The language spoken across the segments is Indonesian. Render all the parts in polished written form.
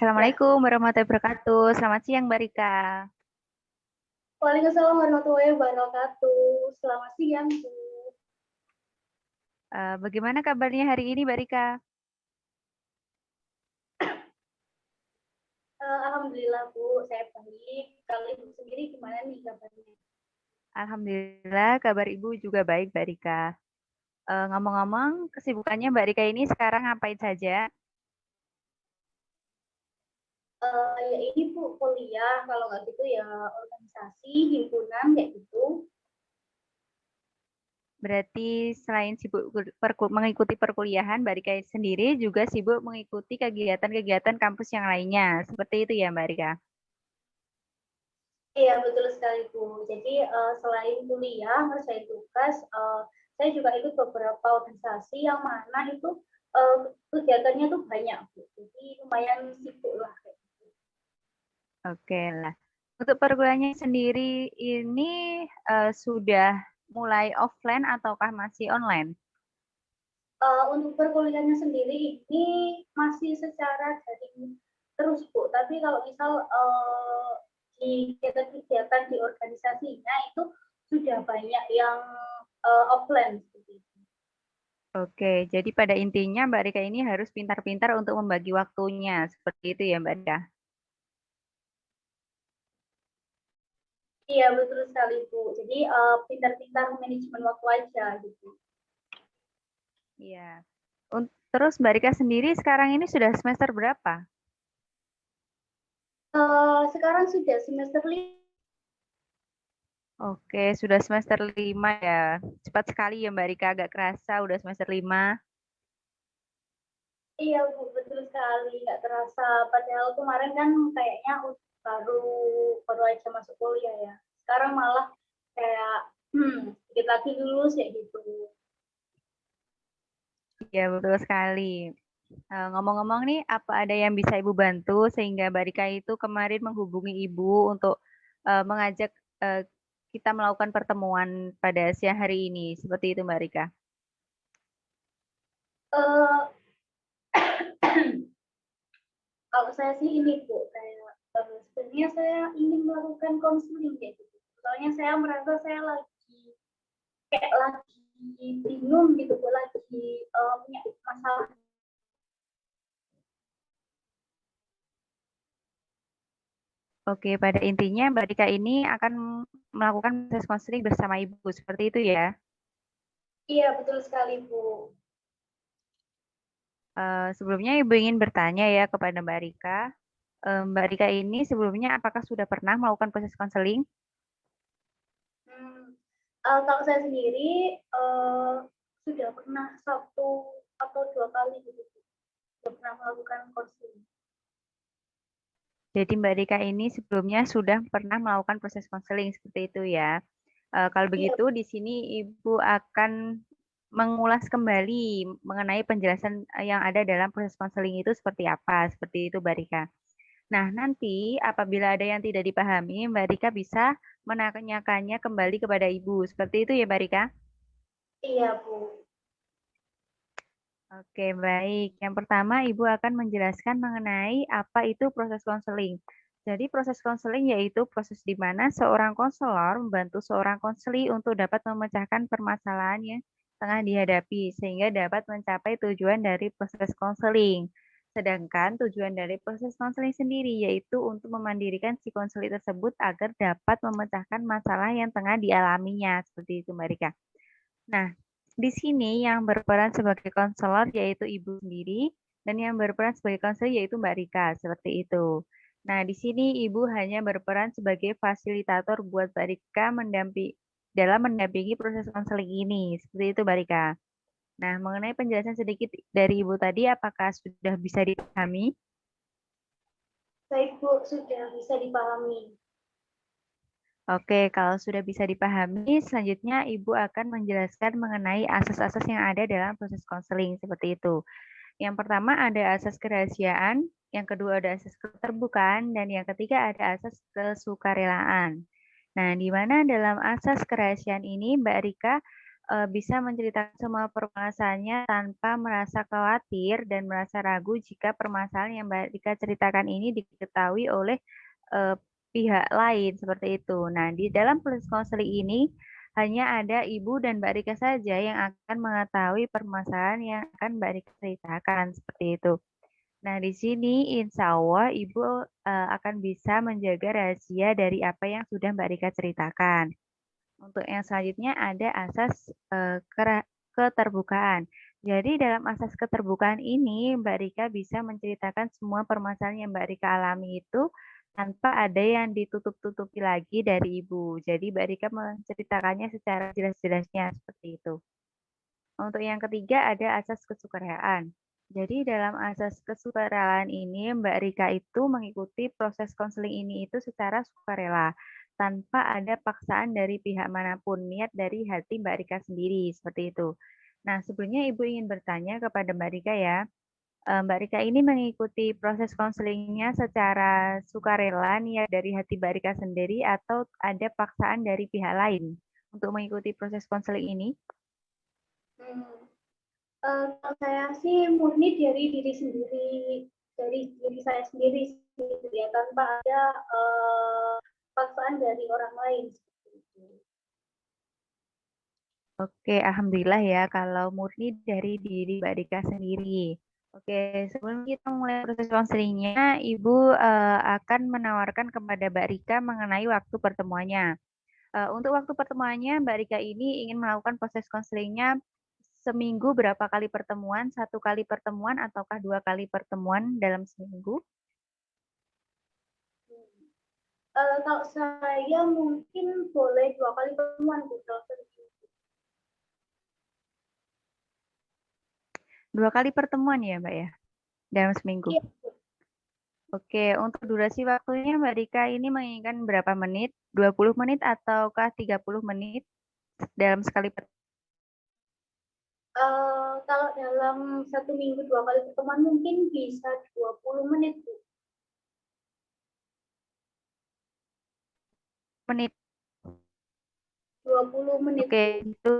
Ya, Assalamualaikum warahmatullahi wabarakatuh. Selamat siang, Mbak Rika. Waalaikumsalam warahmatullahi wabarakatuh. Selamat siang, Bu. Bagaimana kabarnya hari ini, Mbak Rika? Alhamdulillah, Bu. Saya baik. Kalau Ibu sendiri gimana nih kabarnya? Alhamdulillah, kabar Ibu juga baik, Mbak Rika. Ngomong-ngomong, kesibukannya Mbak Rika ini sekarang ngapain saja? Ya ini, Bu, kuliah. Kalau nggak gitu ya organisasi, himpunan, kayak gitu. Berarti selain sibuk mengikuti perkuliahan, Mbak Rika sendiri juga sibuk mengikuti kegiatan-kegiatan kampus yang lainnya. Seperti itu ya, Mbak Rika? Iya, betul sekali, Bu. Jadi, selain kuliah, ngerjain tugas, saya juga ikut beberapa organisasi yang mana itu kegiatannya tuh banyak, Bu. Jadi, lumayan sibuk lah. Oke lah. Untuk perkuliahannya sendiri ini sudah mulai offline ataukah masih online? Untuk perkuliahannya sendiri ini masih secara daring terus, Bu. Tapi kalau misal di kegiatan-kegiatan di organisasinya itu sudah banyak yang offline seperti itu. Oke, jadi pada intinya Mbak Rika ini harus pintar-pintar untuk membagi waktunya. Seperti itu ya Mbak Rika? Iya, betul sekali, Bu. Jadi pintar-pintar manajemen waktu aja gitu. Iya. Terus Mbak Rika sendiri sekarang ini sudah semester berapa? Sekarang sudah semester 5. Oke, sudah semester 5 ya. Cepat sekali ya Mbak Rika, agak kerasa udah semester 5. Iya, Bu, betul sekali. Nggak terasa. Padahal kemarin kan kayaknya baru baru aja masuk kuliah ya. Sekarang malah kayak sedikit lagi lulus ya gitu. Iya, betul sekali. Ngomong-ngomong nih, apa ada yang bisa Ibu bantu sehingga Mbak Rika itu kemarin menghubungi Ibu untuk mengajak eh, kita melakukan pertemuan pada siang hari ini. Seperti itu Mbak Rika. Eh, Kalau saya sih ini, Bu, kayak sebenarnya saya ingin melakukan konseling kayak gitu. Soalnya saya merasa saya lagi bingung gitu, Bu, lagi punya masalah. Oke, pada intinya Mbak Rika ini akan melakukan proses konseling bersama Ibu. Seperti itu ya. Iya, betul sekali, Bu. Sebelumnya Ibu ingin bertanya ya kepada Mbak Rika. Mbak Rika ini sebelumnya apakah sudah pernah melakukan proses konseling? Hmm, Kalau saya sendiri sudah pernah satu atau dua kali gitu, sudah pernah melakukan konseling. Jadi Mbak Rika ini sebelumnya sudah pernah melakukan proses konseling seperti itu ya. Kalau Iya, begitu di sini Ibu akan mengulas kembali mengenai penjelasan yang ada dalam proses konseling itu seperti apa, seperti itu Mbak Rika. Nah, nanti apabila ada yang tidak dipahami, Mbak Rika bisa menanyakannya kembali kepada Ibu. Seperti itu ya Mbak Rika? iya, Bu. Oke, baik. Yang pertama, Ibu akan menjelaskan mengenai apa itu proses konseling. Jadi, proses konseling yaitu proses di mana seorang konselor membantu seorang konseli untuk dapat memecahkan permasalahan yang tengah dihadapi, sehingga dapat mencapai tujuan dari proses konseling. Sedangkan tujuan dari proses konseling sendiri yaitu untuk memandirikan si konseli tersebut agar dapat memecahkan masalah yang tengah dialaminya. Seperti itu, Mbak Rika. Nah, di sini yang berperan sebagai konselor yaitu Ibu sendiri dan yang berperan sebagai konselor yaitu Mbak Rika, seperti itu. Nah, di sini Ibu hanya berperan sebagai fasilitator buat Mbak Rika dalam mendampingi proses konseling ini, seperti itu Mbak Rika. Nah, mengenai penjelasan sedikit dari Ibu tadi, apakah sudah bisa dipahami? Baik, Bu, sudah bisa dipahami. Oke, kalau sudah bisa dipahami, selanjutnya Ibu akan menjelaskan mengenai asas-asas yang ada dalam proses konseling seperti itu. Yang pertama ada asas kerahasiaan, yang kedua ada asas keterbukaan, dan yang ketiga ada asas kesukarelaan. Nah, di mana dalam asas kerahasiaan ini Mbak Rika bisa menceritakan semua permasalahannya tanpa merasa khawatir dan merasa ragu jika permasalahan yang Mbak Rika ceritakan ini diketahui oleh pihak lain seperti itu. Nah, di dalam proses konseling ini hanya ada Ibu dan Mbak Rika saja yang akan mengetahui permasalahan yang akan Mbak Rika ceritakan seperti itu. Nah, di sini insya Allah Ibu akan bisa menjaga rahasia dari apa yang sudah Mbak Rika ceritakan. Untuk yang selanjutnya ada asas keterbukaan. Jadi dalam asas keterbukaan ini Mbak Rika bisa menceritakan semua permasalahan yang Mbak Rika alami itu tanpa ada yang ditutup-tutupi lagi dari Ibu. Jadi Mbak Rika menceritakannya secara jelas-jelasnya seperti itu. Untuk yang ketiga ada asas kesukaraan. Jadi dalam asas kesukaraan ini Mbak Rika itu mengikuti proses konseling ini itu secara sukarela tanpa ada paksaan dari pihak manapun, niat dari hati Mbak Rika sendiri seperti itu. Nah, sebelumnya Ibu ingin bertanya kepada Mbak Rika ya, Mbak Rika ini mengikuti proses konselingnya secara sukarela niat dari hati Mbak Rika sendiri atau ada paksaan dari pihak lain untuk mengikuti proses konseling ini? Kalau saya sih murni dari diri sendiri, dari diri saya sendiri gitu ya, tanpa ada paksaan dari orang lain. Oke, alhamdulillah ya kalau murni dari diri Mbak Rika sendiri. Oke, sebelum kita mulai proses konselingnya, Ibu akan menawarkan kepada Mbak Rika mengenai waktu pertemuannya. Untuk waktu pertemuannya, Mbak Rika ini ingin melakukan proses konselingnya seminggu berapa kali pertemuan, 1 kali pertemuan, ataukah 2 kali pertemuan dalam seminggu? Kalau saya mungkin boleh 2 kali pertemuan Bu, dalam seminggu. 2 kali pertemuan ya Mbak ya, dalam seminggu? Iya. Oke, untuk durasi waktunya Mbak Rika ini menginginkan berapa menit? 20 menit ataukah 30 menit dalam sekali pertemuan? Kalau dalam 1 minggu 2 kali pertemuan mungkin bisa 20 menit Bu. Menit. 20 menit Oke, Bu. itu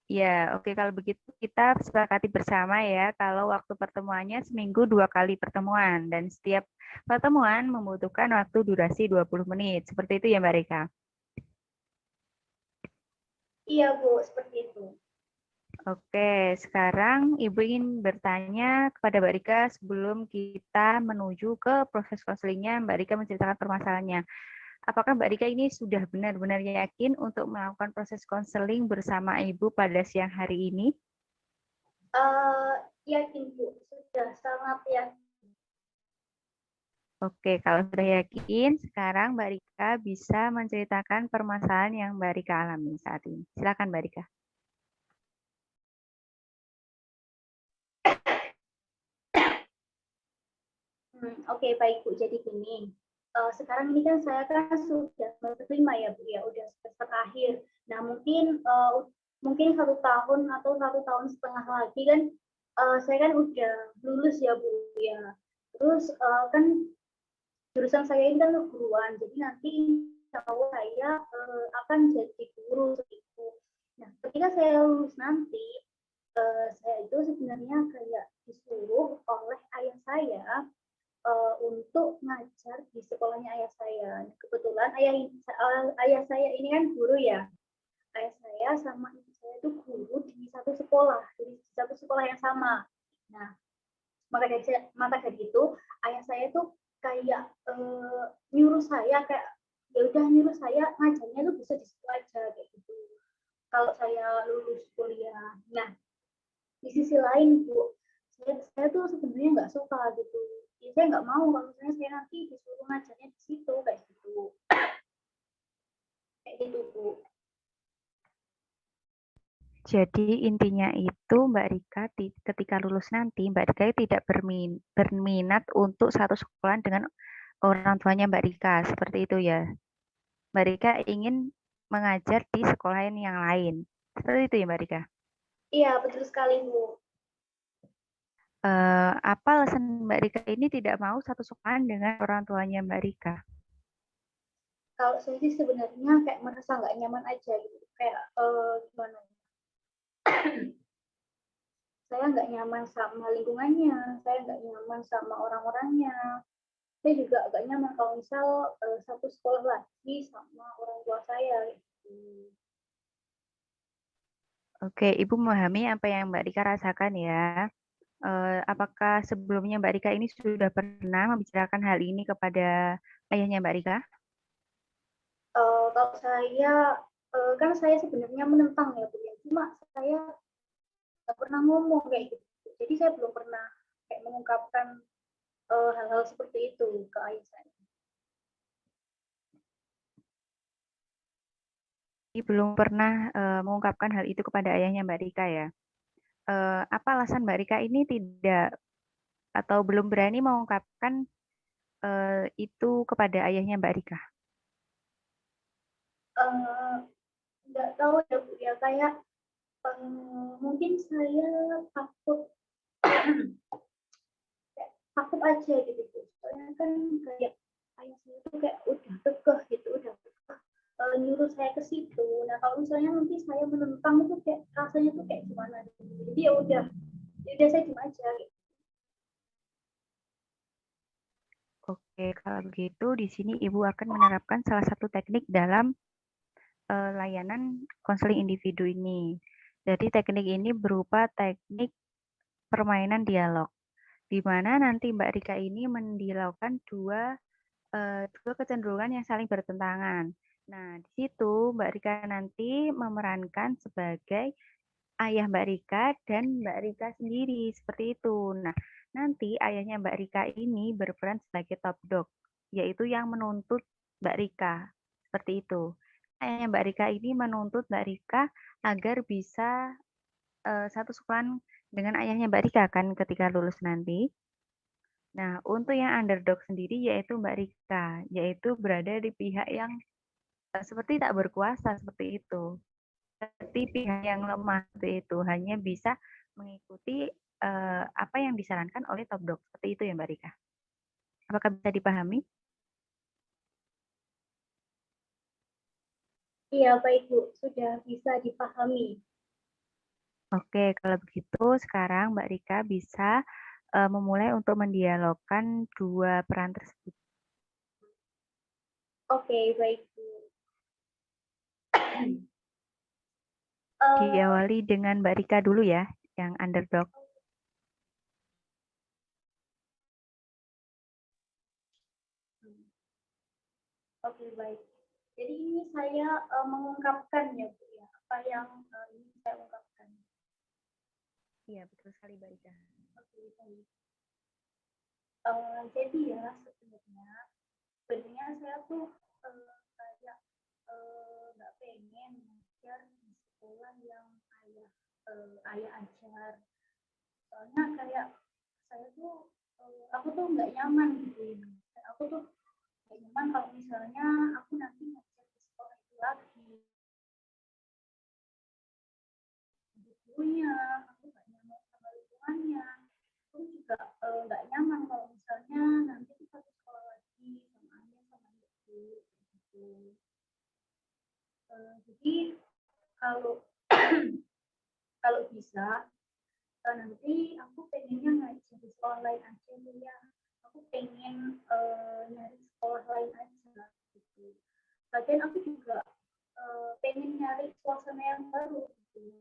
ya, oke kalau begitu kita sepakati bersama ya kalau waktu pertemuannya seminggu 2 kali pertemuan dan setiap pertemuan membutuhkan waktu durasi 20 menit. Seperti itu ya Mbak Rika? Iya Bu, seperti itu. Oke, sekarang Ibu ingin bertanya kepada Mbak Rika sebelum kita menuju ke proses konselingnya, Mbak Rika menceritakan permasalahannya. Apakah Mbak Rika ini sudah benar-benar yakin untuk melakukan proses konseling bersama Ibu pada siang hari ini? Yakin Bu, sudah sangat yakin. Oke, kalau sudah yakin, sekarang Mbak Rika bisa menceritakan permasalahan yang Mbak Rika alami saat ini. Silakan Mbak Rika. Oke, baik Bu. Jadi gini, sekarang ini kan saya kan sudah semester 5 ya Bu ya, udah semester akhir. Nah mungkin 1 tahun atau 1,5 tahun lagi kan saya kan udah lulus ya Bu ya. Terus kan jurusan saya ini kan keguruan, jadi nanti insya Allah saya akan jadi guru seperti. Nah, ketika saya lulus nanti, saya itu sebenarnya kayak disuruh oleh ayah saya untuk ngajar di sekolahnya ayah saya. Kebetulan ayah saya ini kan guru ya. Ayah saya sama ibu saya itu guru di satu sekolah, di satu sekolah yang sama. Nah, maka dari itu ayah saya tuh kayak nyuruh saya kayak ya udah nyuruh saya ngajarnya tuh bisa di situ aja kayak gitu. Kalau saya lulus kuliah. Nah, di sisi lain Bu, saya tuh sebenarnya nggak suka gitu ya, saya nggak mau kalau misalnya saya nanti disuruh ngajarnya di situ kayak gitu Bu. Jadi intinya itu Mbak Rika ketika lulus nanti Mbak Rika tidak berminat untuk satu sekolah dengan orang tuanya Mbak Rika. Seperti itu ya. Mbak Rika ingin mengajar di sekolah yang lain. Seperti itu ya Mbak Rika. Iya betul sekali Bu. Apa alasan Mbak Rika ini tidak mau satu sekolah dengan orang tuanya Mbak Rika? Kalau saya sih sebenarnya kayak merasa nggak nyaman aja gitu, kayak gimana? Saya nggak nyaman sama lingkungannya, saya nggak nyaman sama orang-orangnya. Saya juga nggak nyaman kalau misal satu sekolah lagi sama orang tua saya. Gitu. Oke, Ibu memahami apa yang Mbak Rika rasakan ya. Apakah sebelumnya Mbak Rika ini sudah pernah membicarakan hal ini kepada ayahnya Mbak Rika? Kalau saya kan saya sebenarnya menentang ya Bu ya. Cuma saya nggak pernah ngomong kayak gitu. Jadi saya belum pernah kayak mengungkapkan hal-hal seperti itu ke ayah saya. Belum pernah mengungkapkan hal itu kepada ayahnya Mbak Rika ya. Apa alasan Mbak Rika ini tidak atau belum berani mengungkapkan itu kepada ayahnya Mbak Rika? Eh, nggak tahu ya Bu ya, kayak mungkin saya takut kayak takut aja gitu Bu. Soalnya kan kayak ayah saya tuh kayak udah kekeh gitu, udah kekeh nyuruh saya ke situ. Nah kalau misalnya nanti saya menentang itu kayak rasanya tuh kayak gimana gitu. Jadi ya udah saya cuma aja gitu. Oke, kalau begitu di sini Ibu akan menerapkan salah satu teknik dalam layanan konseling individu ini. Jadi teknik ini berupa teknik permainan dialog, di mana nanti Mbak Rika ini mendialogkan dua kecenderungan yang saling bertentangan. Nah, di situ Mbak Rika nanti memerankan sebagai ayah Mbak Rika dan Mbak Rika sendiri, seperti itu. Nah, nanti ayahnya Mbak Rika ini berperan sebagai top dog, yaitu yang menuntut Mbak Rika, seperti itu. Ayahnya Mbak Rika ini menuntut Mbak Rika agar bisa satu sekolahan dengan ayahnya Mbak Rika kan ketika lulus nanti. Nah, untuk yang underdog sendiri yaitu Mbak Rika, yaitu berada di pihak yang seperti tak berkuasa seperti itu. Seperti pihak yang lemah seperti itu, hanya bisa mengikuti apa yang disarankan oleh top dog. Seperti itu ya Mbak Rika. Apakah bisa dipahami? Iya baik Bu, sudah bisa dipahami. Oke, kalau begitu sekarang Mbak Rika bisa memulai untuk mendialogkan dua peran tersebut. Oke baik Bu. Uh, Diawali dengan Mbak Rika dulu ya, yang underdog. Oke baik. Jadi ini saya mengungkapkan ya Bu ya, apa yang ini saya ungkapkan. Iya, betul sekali Mbak Rika. Oke baik. Jadi ya sebenarnya saya tuh kayak nggak pengen ngajar di sekolah yang ayah ajar. Soalnya kayak saya tuh aku tuh nggak nyaman gitu. Aku tuh nggak nyaman kalau misalnya aku nanti ngajar di sekolah itu lagi. Gurunya, aku nggak nyaman sama lingkungannya. Aku juga nggak nyaman kalau misalnya nanti kita satu sekolah lagi sama ayah sama ibu gitu. Jadi kalau kalau bisa nanti aku pengennya ngajar di sekolah lain aja nih ya. Aku pengen nyari sekolah lain aja gitu. Lagian aku juga pengen nyari suasana yang baru gitu.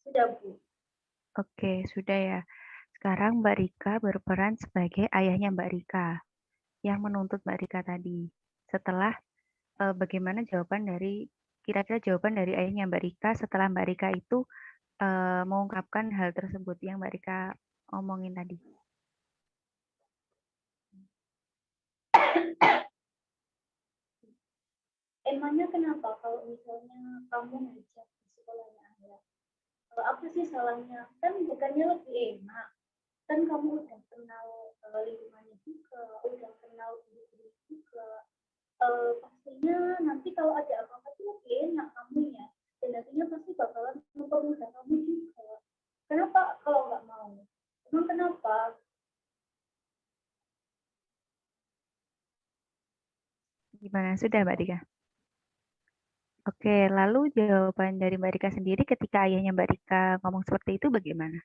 Sudah Bu. Oke, sudah ya. Sekarang Mbak Rika berperan sebagai ayahnya Mbak Rika yang menuntut Mbak Rika tadi. Setelah bagaimana jawaban dari kira-kira jawaban dari ayahnya Mbak Rika setelah Mbak Rika itu mengungkapkan hal tersebut yang Mbak Rika omongin tadi. Emangnya kenapa kalau misalnya kamu ngajar di sekolahnya ayah? Apa sih salahnya? Kan bukannya lebih enak. Kan kamu udah kenal lingkungannya juga, udah kenal guru-guru juga. Pastinya nanti kalau ada apa-apa tuh lebih enak kamunya. Dan nantinya pasti bakalan mempermudah kamu juga. Kenapa kalau nggak mau? Emang kenapa? Gimana? Sudah Mbak Rika? Oke, lalu jawaban dari Mbak Rika sendiri ketika ayahnya Mbak Rika ngomong seperti itu bagaimana?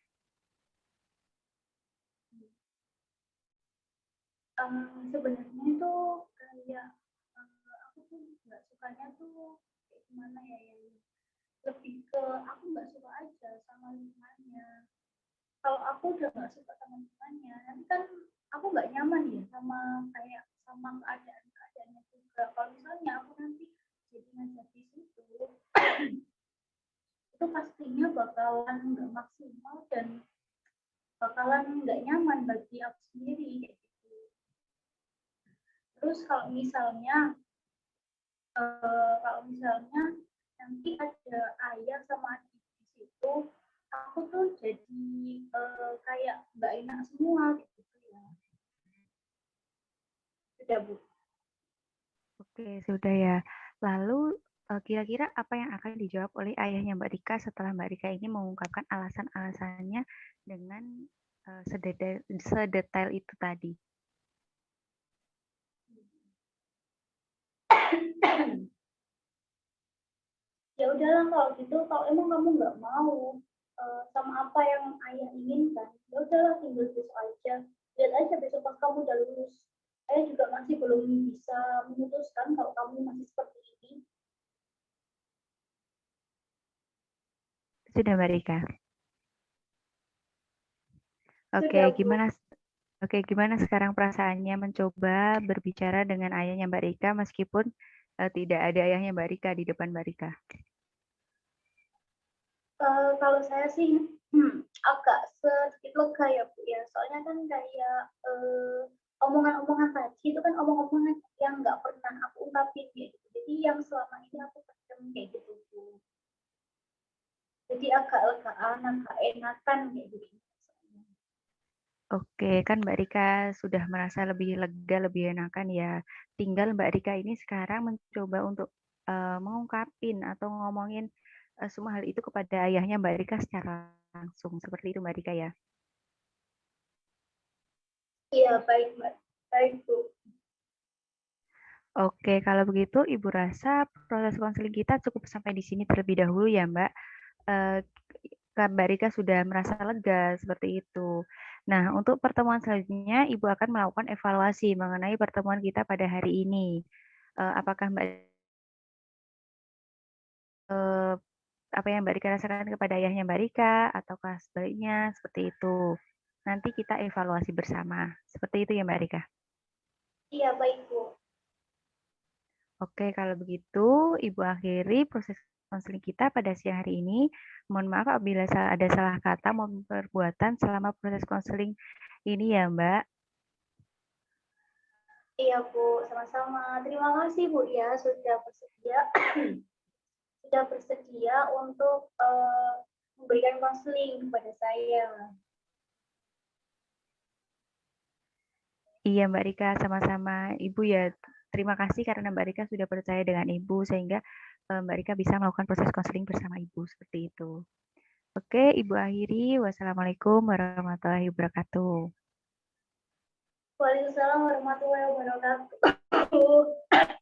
Sebenarnya itu kayak aku tuh nggak sukanya tuh kayak gimana ya, yang lebih ke aku nggak suka aja sama lingkungannya. Kalau aku udah nggak suka sama lingkungannya, nanti kan aku nggak nyaman ya sama kayak sama keadaan-keadaannya juga. Kalau misalnya aku nanti jadi ngajar di situ, itu pastinya bakalan nggak maksimal dan bakalan nggak nyaman bagi aku sendiri kayak gitu. Terus kalau misalnya nanti ada ayah sama adik di situ, aku tuh jadi kayak nggak enak semua gitu ya. Sudah Bu. Oke, sudah ya. Lalu kira-kira apa yang akan dijawab oleh ayahnya Mbak Rika setelah Mbak Rika ini mengungkapkan alasan-alasannya dengan sedetail itu tadi? Ya udahlah kalau gitu, kalau emang kamu nggak mau sama apa yang ayah inginkan, ya udahlah tinggal besok aja. Lihat aja besok pas kamu udah lulus. Ayah juga masih belum bisa memutuskan kalau kamu masih seperti ini. Sudah Mbak Rika. Oke, Sudah Bu. gimana sekarang perasaannya mencoba berbicara dengan ayahnya Mbak Rika meskipun tidak ada ayahnya Mbak Rika di depan Mbak Rika? Kalau saya sih agak sedikit lega ya Bu ya. Soalnya kan kayak omongan-omongan tadi itu kan omong-omongan yang nggak pernah aku ungkapin gitu. Jadi yang selama ini aku pendam kayak gitu Bu. Jadi agak legaan, agak enakan kayak gitu. Oke, kan Mbak Rika sudah merasa lebih lega, lebih enakan ya. Tinggal Mbak Rika ini sekarang mencoba untuk mengungkapin atau ngomongin semua hal itu kepada ayahnya Mbak Rika secara langsung. Seperti itu Mbak Rika ya. Iya, baik Mbak. Baik Bu. Oke, kalau begitu Ibu rasa proses konseling kita cukup sampai di sini terlebih dahulu ya Mbak. Eh, Mbak Rika sudah merasa lega seperti itu. Nah, untuk pertemuan selanjutnya Ibu akan melakukan evaluasi mengenai pertemuan kita pada hari ini. Apakah Mbak eh, apa yang Mbak Rika rasakan kepada ayahnya Mbak Rika ataukah sebaliknya seperti itu. Nanti kita evaluasi bersama. Seperti itu ya Mbak Rika. Iya, baik Bu. Oke, kalau begitu Ibu akhiri proses konseling kita pada siang hari ini. Mohon maaf apabila ada salah kata maupun perbuatan selama proses konseling ini ya Mbak. Iya Bu, sama-sama. Terima kasih Bu ya sudah bersedia sudah bersedia untuk memberikan konseling kepada saya. Iya Mbak Rika, sama-sama Ibu ya. Terima kasih karena Mbak Rika sudah percaya dengan Ibu sehingga Mbak Rika bisa melakukan proses konseling bersama Ibu seperti itu. Oke, Ibu akhiri. Wassalamualaikum warahmatullahi wabarakatuh. Waalaikumsalam warahmatullahi wabarakatuh.